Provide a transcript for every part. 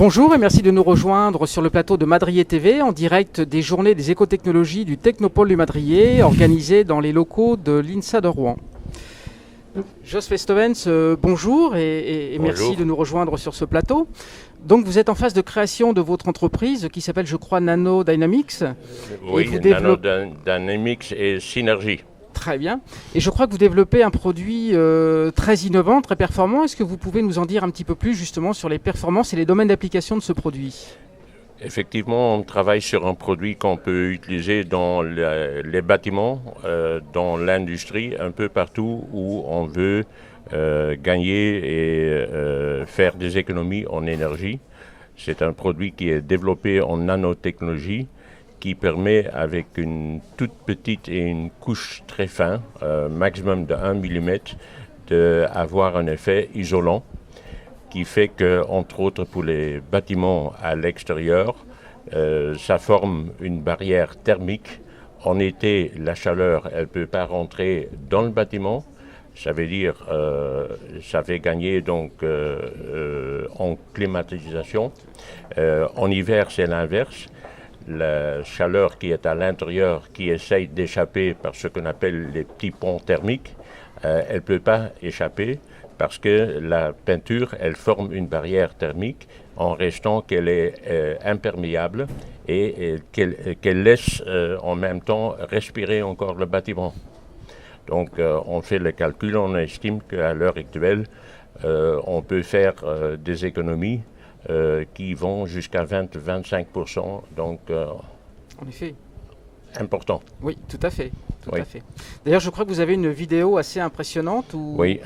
Bonjour et merci de nous rejoindre sur le plateau de Madrier TV en direct des journées des écotechnologies du Technopôle du Madrier organisées dans les locaux de l'INSA de Rouen. Jos Festovens, bonjour et merci de nous rejoindre sur ce plateau. Donc vous êtes en phase de création de votre entreprise qui s'appelle, je crois, Nano Dynamics. Oui, Nano Dynamics et Synergie. Très bien. Et je crois que vous développez un produit très innovant, très performant. Est-ce que vous pouvez nous en dire un petit peu plus justement sur les performances et les domaines d'application de ce produit ? Effectivement, on travaille sur un produit qu'on peut utiliser dans les bâtiments, dans l'industrie, un peu partout où on veut gagner et faire des économies en énergie. C'est un produit qui est développé en nanotechnologie, qui permet avec une toute petite et une couche très fine, maximum de 1 mm, d'avoir un effet isolant qui fait que, entre autres pour les bâtiments à l'extérieur, ça forme une barrière thermique. En été, la chaleur, elle ne peut pas rentrer dans le bâtiment. Ça veut dire, ça fait gagner donc en climatisation. En hiver, c'est l'inverse. La chaleur qui est à l'intérieur, qui essaye d'échapper par ce qu'on appelle les petits ponts thermiques, elle ne peut pas échapper parce que la peinture, elle forme une barrière thermique en restant qu'elle est imperméable et qu'elle laisse en même temps respirer encore le bâtiment. Donc on fait le calcul, on estime qu'à l'heure actuelle, on peut faire des économies qui vont jusqu'à 20-25%, donc en effet. Important. Oui, tout à fait. À fait. D'ailleurs, je crois que vous avez une vidéo assez impressionnante où oui.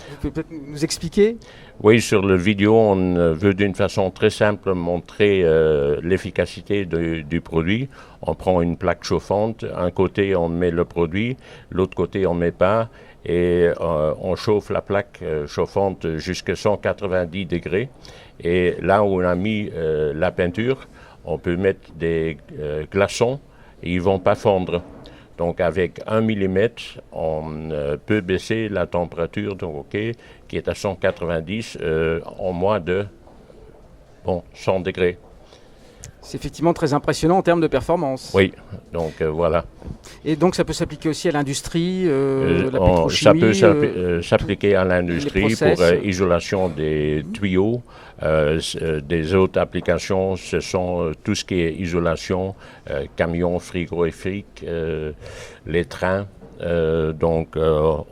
Vous pouvez peut-être nous expliquer ? Oui, sur la vidéo, on veut d'une façon très simple montrer l'efficacité du produit. On prend une plaque chauffante, un côté on met le produit, l'autre côté on ne met pas, et on chauffe la plaque chauffante jusqu'à 190 degrés. Et là où on a mis la peinture, on peut mettre des glaçons et ils ne vont pas fondre. Donc avec 1 mm, on peut baisser la température donc, qui est à 190 en moins de 100 degrés. C'est effectivement très impressionnant en termes de performance. Oui, donc voilà. Et donc ça peut s'appliquer aussi à l'industrie, la pétrochimie. Ça peut s'appliquer à l'industrie pour isolation des tuyaux. Des autres applications, ce sont tout ce qui est isolation, camions frigorifiques, les trains. Donc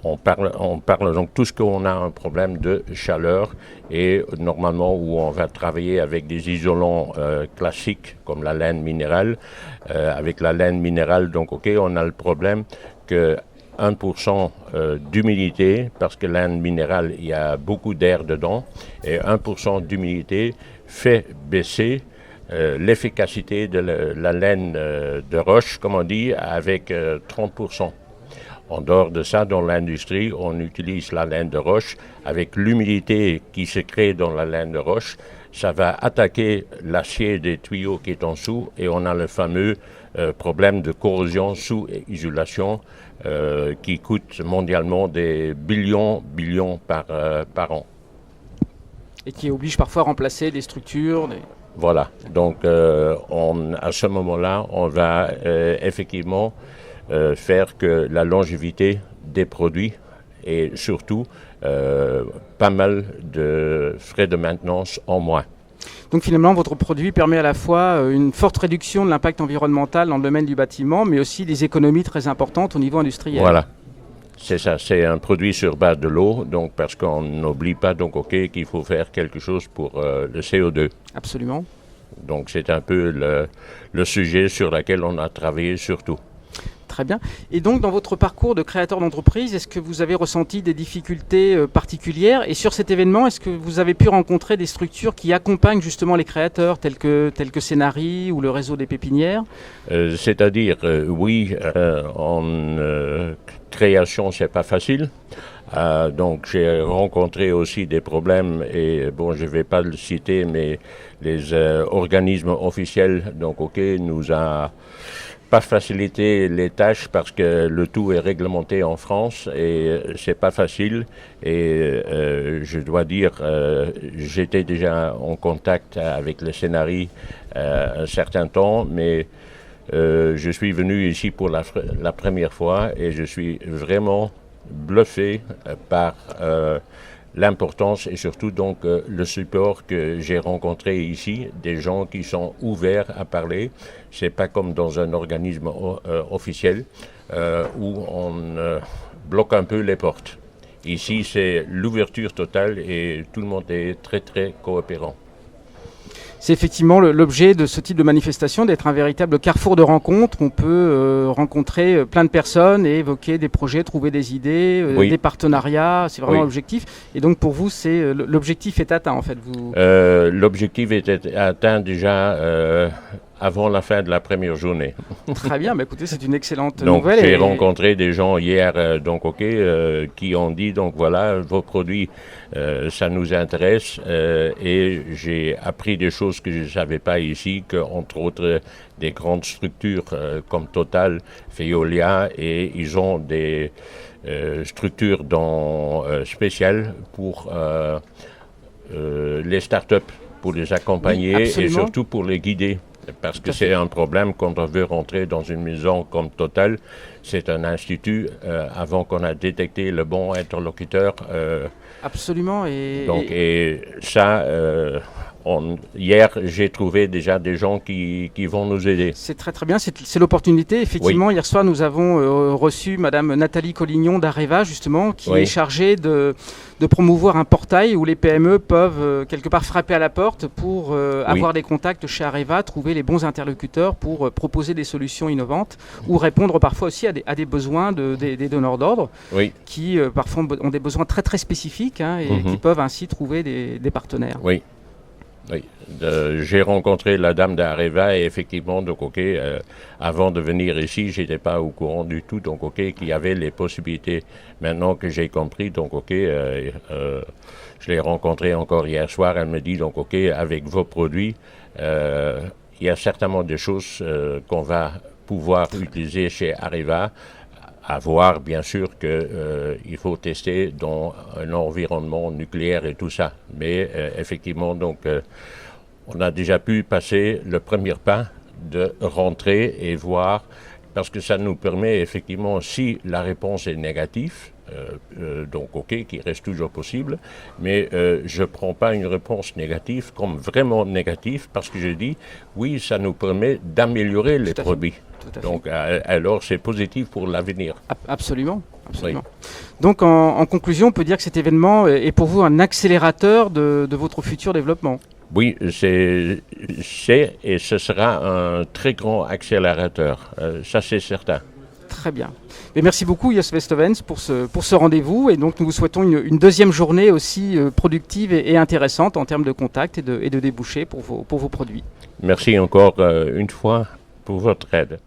on parle donc tout ce qu'on a un problème de chaleur et normalement où on va travailler avec des isolants classiques comme la laine minérale. Avec la laine minérale, donc on a le problème que 1% d'humidité, parce que la laine minérale, il y a beaucoup d'air dedans, et 1% d'humidité fait baisser l'efficacité de la laine de roche, comme on dit, avec 30%. En dehors de ça, dans l'industrie, on utilise la laine de roche. Avec l'humidité qui se crée dans la laine de roche, ça va attaquer l'acier des tuyaux qui est en dessous et on a le fameux problème de corrosion sous isolation qui coûte mondialement des billions par an. Et qui oblige parfois à remplacer des structures. Voilà, donc à ce moment-là, on va effectivement faire que la longévité des produits et surtout pas mal de frais de maintenance en moins. Donc finalement, votre produit permet à la fois une forte réduction de l'impact environnemental dans le domaine du bâtiment, mais aussi des économies très importantes au niveau industriel. Voilà, c'est ça, c'est un produit sur base de l'eau, donc parce qu'on n'oublie pas donc qu'il faut faire quelque chose pour le CO2. Absolument. Donc c'est un peu le sujet sur lequel on a travaillé surtout. Très bien. Et donc, dans votre parcours de créateur d'entreprise, est-ce que vous avez ressenti des difficultés particulières ? Et sur cet événement, est-ce que vous avez pu rencontrer des structures qui accompagnent justement les créateurs, tels que Scénarii ou le réseau des pépinières ? C'est-à-dire, oui, en création, c'est pas facile. Donc j'ai rencontré aussi des problèmes et bon, je vais pas le citer, mais les organismes officiels donc nous a pas faciliter les tâches parce que le tout est réglementé en France et c'est pas facile. Et je dois dire, j'étais déjà en contact avec le scénario un certain temps, mais je suis venu ici pour la première fois et je suis vraiment bluffé par l'importance et surtout donc le support que j'ai rencontré ici, des gens qui sont ouverts à parler. C'est pas comme dans un organisme officiel où on bloque un peu les portes. Ici, c'est l'ouverture totale et tout le monde est très très coopérant. C'est effectivement l'objet de ce type de manifestation, d'être un véritable carrefour de rencontres. On peut rencontrer plein de personnes et évoquer des projets, trouver des idées, Oui. des partenariats. C'est vraiment Oui. l'objectif. Et donc pour vous, c'est l'objectif est atteint en fait. L'objectif était atteint déjà avant la fin de la première journée. Très bien, bah, écoutez, c'est une excellente Donc nouvelle. j'ai rencontré des gens hier, qui ont dit donc voilà vos produits, ça nous intéresse et j'ai appris des choses que je ne savais pas ici, qu'entre autres des grandes structures comme Total, Veolia, et ils ont des structures spéciales pour les startups, pour les accompagner Oui, et surtout pour les guider. Parce que c'est un problème quand on veut rentrer dans une maison comme Total, c'est un institut, avant qu'on a détecté le bon interlocuteur. Absolument. Et ça, hier, j'ai trouvé déjà des gens qui vont nous aider. C'est très très bien, c'est l'opportunité. Effectivement, Oui. Hier soir, nous avons reçu Madame Nathalie Collignon d'Areva, justement, qui Oui. est chargée de promouvoir un portail où les PME peuvent quelque part frapper à la porte pour avoir des contacts chez Areva, trouver les bons interlocuteurs pour proposer des solutions innovantes ou répondre parfois aussi à des besoins des donneurs d'ordre Oui. qui parfois ont des besoins très très spécifiques et qui peuvent ainsi trouver des partenaires. Oui. Oui, j'ai rencontré la dame d'Areva et effectivement, donc avant de venir ici, j'étais pas au courant du tout, donc qu'il y avait les possibilités. Maintenant que j'ai compris, donc je l'ai rencontrée encore hier soir, elle me dit donc avec vos produits, il y a certainement des choses qu'on va pouvoir utiliser chez Areva. À voir, bien sûr, qu'il faut tester dans un environnement nucléaire et tout ça. Mais effectivement, donc, on a déjà pu passer le premier pas de rentrer et voir, parce que ça nous permet effectivement, si la réponse est négative, qui reste toujours possible, mais je ne prends pas une réponse négative comme vraiment négative, parce que je dis, oui, ça nous permet d'améliorer les produits. Donc, alors, c'est positif pour l'avenir. Absolument. Absolument. Oui. Donc, en conclusion, on peut dire que cet événement est pour vous un accélérateur de votre futur développement. Oui, c'est et ce sera un très grand accélérateur. Ça, c'est certain. Très bien. Et merci beaucoup, Jos Westovens, pour ce rendez-vous. Et donc, nous vous souhaitons une deuxième journée aussi productive et intéressante en termes de contacts et de débouchés pour vos produits. Merci encore une fois pour votre aide.